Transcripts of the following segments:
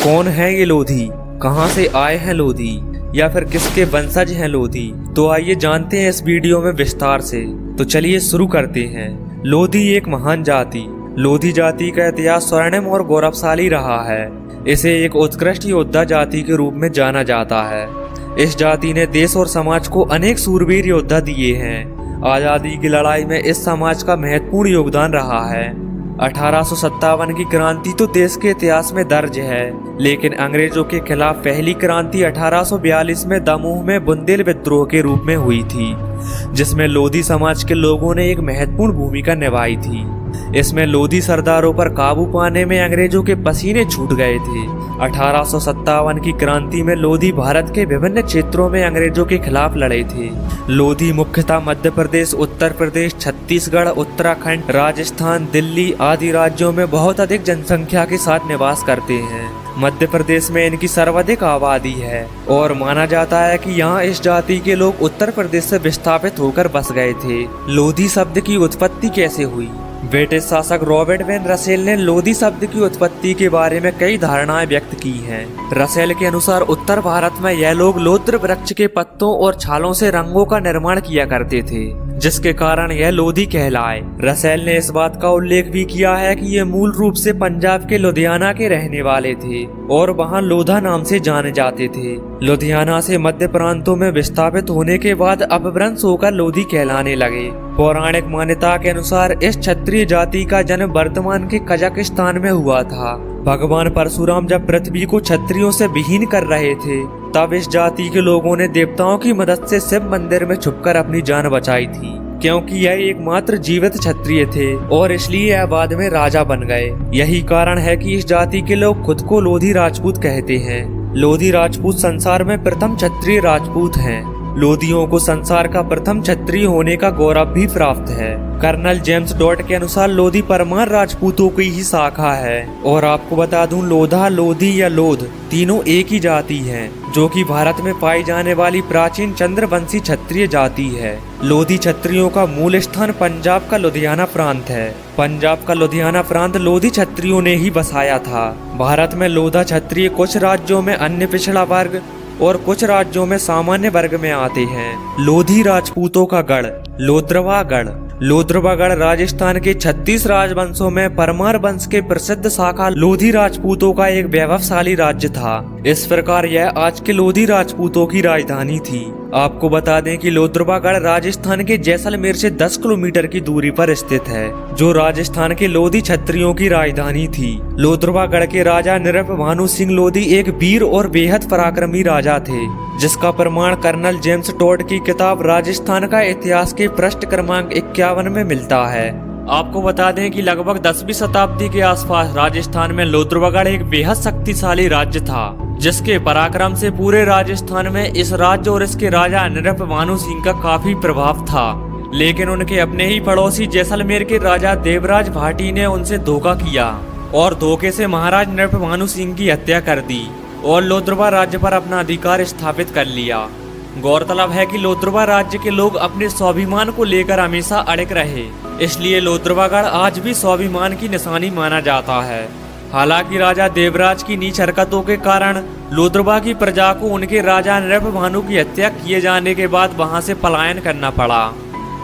कौन है ये लोधी, कहां से आए हैं लोधी, या फिर किसके वंशज हैं लोधी? तो आइए जानते हैं इस वीडियो में विस्तार से। तो चलिए शुरू करते हैं। लोधी एक महान जाति। लोधी जाति का इतिहास स्वर्णिम और गौरवशाली रहा है। इसे एक उत्कृष्ट योद्धा जाति के रूप में जाना जाता है। इस जाति ने देश और समाज को अनेक सूरवीर योद्धा दिए हैं। आजादी की लड़ाई में इस समाज का महत्वपूर्ण योगदान रहा है। 1857 की क्रांति तो देश के इतिहास में दर्ज है, लेकिन अंग्रेजों के खिलाफ पहली क्रांति 1842 में दमोह में बुंदेल विद्रोह के रूप में हुई थी, जिसमें लोधी समाज के लोगों ने एक महत्वपूर्ण भूमिका निभाई थी। इसमें लोधी सरदारों पर काबू पाने में अंग्रेजों के पसीने छूट गए थे। 1857 की क्रांति में लोधी भारत के विभिन्न क्षेत्रों में अंग्रेजों के खिलाफ लड़े थे। लोधी मुख्यतः मध्य प्रदेश, उत्तर प्रदेश, छत्तीसगढ़, उत्तराखंड, राजस्थान, दिल्ली आदि राज्यों में बहुत अधिक जनसंख्या के साथ निवास करते हैं। मध्य प्रदेश में इनकी सर्वाधिक आबादी है और माना जाता है कि यहाँ इस जाति के लोग उत्तर प्रदेश से विस्थापित होकर बस गए थे। लोधी शब्द की उत्पत्ति कैसे हुई? ब्रिटिश शासक रॉबर्ट वेन रसेल ने लोधी शब्द की उत्पत्ति के बारे में कई धारणाएं व्यक्त की हैं। रसेल के अनुसार उत्तर भारत में यह लोग लोद्र वृक्ष के पत्तों और छालों से रंगों का निर्माण किया करते थे, जिसके कारण यह लोधी कहलाए। रसेल ने इस बात का उल्लेख भी किया है कि ये मूल रूप से पंजाब के लुधियाना के रहने वाले थे और वहां लोधा नाम से जाने जाते थे। लुधियाना से मध्य प्रांतों में विस्थापित होने के बाद अपभ्रंश होकर लोधी कहलाने लगे। पौराणिक मान्यता के अनुसार इस क्षत्रिय जाति का जन्म वर्तमान के कजाकिस्तान में हुआ था। भगवान परशुराम जब पृथ्वी को क्षत्रियों से विहीन कर रहे थे, तब इस जाति के लोगों ने देवताओं की मदद से शिव मंदिर में छुपकर अपनी जान बचाई थी, क्योंकि यह एकमात्र जीवित क्षत्रिय थे और इसलिए यह बाद में राजा बन गए। यही कारण है कि इस जाति के लोग खुद को लोधी राजपूत कहते हैं। लोधी राजपूत संसार में प्रथम क्षत्रिय राजपूत हैं। लोधियों को संसार का प्रथम क्षत्रिय होने का गौरव भी प्राप्त है। कर्नल जेम्स डॉट के अनुसार लोधी परमार राजपूतों की ही शाखा है। और आपको बता दूं, लोधा, लोधी या लोध तीनों एक ही जाति हैं, जो कि भारत में पाई जाने वाली प्राचीन चंद्रवंशी क्षत्रिय जाति है। लोधी क्षत्रियों का मूल स्थान पंजाब का लुधियाना प्रांत है। पंजाब का लुधियाना प्रांत लोधी क्षत्रियों ने ही बसाया था। भारत में लोधा क्षत्रिय कुछ राज्यों में अन्य पिछड़ा वर्ग और कुछ राज्यों में सामान्य वर्ग में आते हैं। लोधी राजपूतों का गढ़ लोद्रवागढ़। लोद्रवागढ़ राजस्थान के 36 राजवंशों में परमार वंश के प्रसिद्ध शाखा लोधी राजपूतों का एक वैभवशाली राज्य था। इस प्रकार यह आज के लोधी राजपूतों की राजधानी थी। आपको बता दें कि लोद्रवागढ़ राजस्थान के जैसलमेर से 10 किलोमीटर की दूरी पर स्थित है, जो राजस्थान के लोधी क्षत्रियों की राजधानी थी। लोद्रवागढ़ के राजा नृप भानु सिंह लोधी एक वीर और बेहद पराक्रमी राजा थे, जिसका प्रमाण कर्नल जेम्स टॉड की किताब राजस्थान का इतिहास के पृष्ठ क्रमांक 51 में मिलता है। आपको बता दें कि लगभग 10वीं शताब्दी के आसपास राजस्थान में लोद्रवागढ़ एक बेहद शक्तिशाली राज्य था, जिसके पराक्रम से पूरे राजस्थान में इस राज्य और इसके राजा नृप भानु सिंह का काफी प्रभाव था। लेकिन उनके अपने ही पड़ोसी जैसलमेर के राजा देवराज भाटी ने उनसे धोखा किया और धोखे से महाराज नृप भानु सिंह की हत्या कर दी और लोद्रवा राज्य पर अपना अधिकार स्थापित कर लिया। गौरतलब है कि लोद्रवा राज्य के लोग अपने स्वाभिमान को लेकर हमेशा अड़िग रहे, इसलिए लोद्रवागढ़ आज भी स्वाभिमान की निशानी माना जाता है। हालांकि राजा देवराज की नीच हरकतों के कारण लोद्रवा की प्रजा को उनके राजा नृप भानु की हत्या किए जाने के बाद वहां से पलायन करना पड़ा।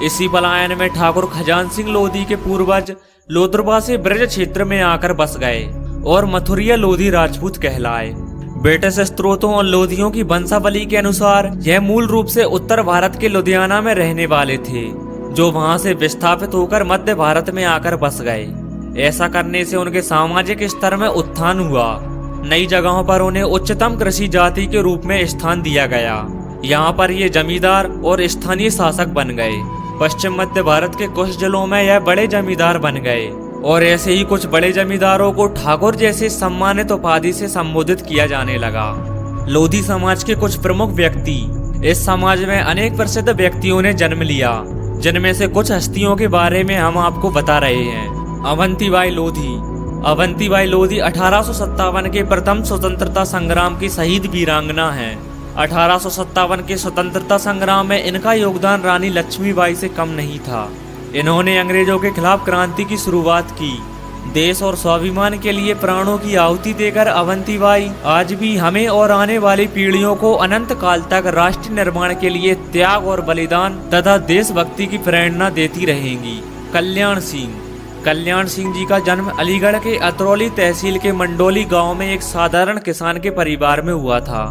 इसी पलायन में ठाकुर खजान सिंह लोधी के पूर्वज लोद्रवा से ब्रज क्षेत्र में आकर बस गए और मथुरिया लोधी राजपूत कहलाए। ब्रिटिश स्त्रोतों और लोधियों की वंशावली के अनुसार यह मूल रूप से उत्तर भारत के लुधियाना में रहने वाले थे, जो वहां से विस्थापित होकर मध्य भारत में आकर बस गए। ऐसा करने से उनके सामाजिक स्तर में उत्थान हुआ। नई जगहों पर उन्हें उच्चतम कृषि जाति के रूप में स्थान दिया गया। यहाँ पर ये जमींदार और स्थानीय शासक बन गए। पश्चिम मध्य भारत के कुछ जिलों में यह बड़े जमींदार बन गए और ऐसे ही कुछ बड़े जमींदारों को ठाकुर जैसे सम्मानित उपाधि से संबोधित किया जाने लगा। लोधी समाज के कुछ प्रमुख व्यक्ति। इस समाज में अनेक प्रसिद्ध व्यक्तियों ने जन्म लिया, जिनमें से कुछ हस्तियों के बारे में हम आपको बता रहे हैं। अवंतीबाई लोधी। अवंतीबाई लोधी 1857 के प्रथम स्वतंत्रता संग्राम की शहीद वीरांगना है। 1857 के स्वतंत्रता संग्राम में इनका योगदान रानी लक्ष्मीबाई से कम नहीं था। इन्होंने अंग्रेजों के खिलाफ क्रांति की शुरुआत की। देश और स्वाभिमान के लिए प्राणों की आहुति देकर अवंतीबाई आज भी हमें और आने वाली पीढ़ियों को अनंत काल तक राष्ट्र निर्माण के लिए त्याग और बलिदान तथा देशभक्ति की प्रेरणा देती रहेंगी। कल्याण सिंह जी का जन्म अलीगढ़ के अतरौली तहसील के मंडोली गांव में एक साधारण किसान के परिवार में हुआ था।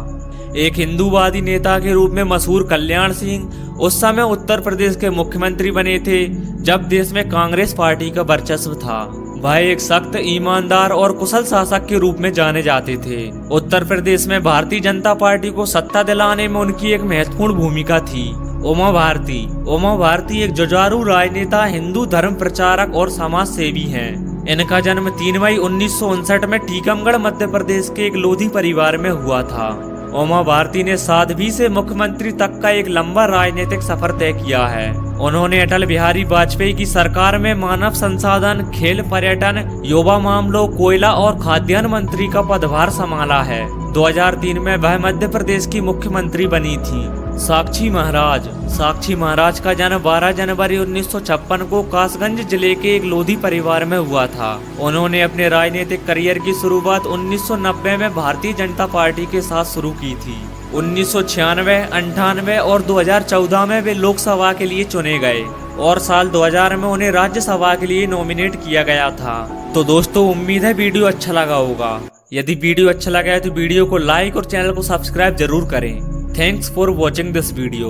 एक हिंदूवादी नेता के रूप में मशहूर कल्याण सिंह उस समय उत्तर प्रदेश के मुख्यमंत्री बने थे जब देश में कांग्रेस पार्टी का वर्चस्व था। वह एक सख्त, ईमानदार और कुशल शासक के रूप में जाने जाते थे। उत्तर प्रदेश में भारतीय जनता पार्टी को सत्ता दिलाने में उनकी एक महत्वपूर्ण भूमिका थी। उमा भारती एक जुझारू राजनेता, हिंदू धर्म प्रचारक और समाज सेवी हैं। इनका जन्म 3 मई 1959 में टीकमगढ़ मध्य प्रदेश के एक लोधी परिवार में हुआ था। उमा भारती ने साध्वी से मुख्यमंत्री तक का एक लंबा राजनीतिक सफर तय किया है। उन्होंने अटल बिहारी वाजपेयी की सरकार में मानव संसाधन, खेल, पर्यटन, युवा मामलों, कोयला और खाद्यान्न मंत्री का पदभार संभाला है। 2003 में वह मध्य प्रदेश की मुख्यमंत्री बनी थी। साक्षी महाराज का जन्म 12 जनवरी 1956 को कासगंज जिले के एक लोधी परिवार में हुआ था। उन्होंने अपने राजनीतिक करियर की शुरुआत 1990 में भारतीय जनता पार्टी के साथ शुरू की थी। 1996, 98 और 2014 में वे लोकसभा के लिए चुने गए और साल 2000 में उन्हें राज्यसभा के लिए नॉमिनेट किया गया था। तो दोस्तों, उम्मीद है वीडियो अच्छा लगा होगा। यदि वीडियो अच्छा लगा है तो वीडियो को लाइक और चैनल को सब्सक्राइब जरूर करें। Thanks for watching this video.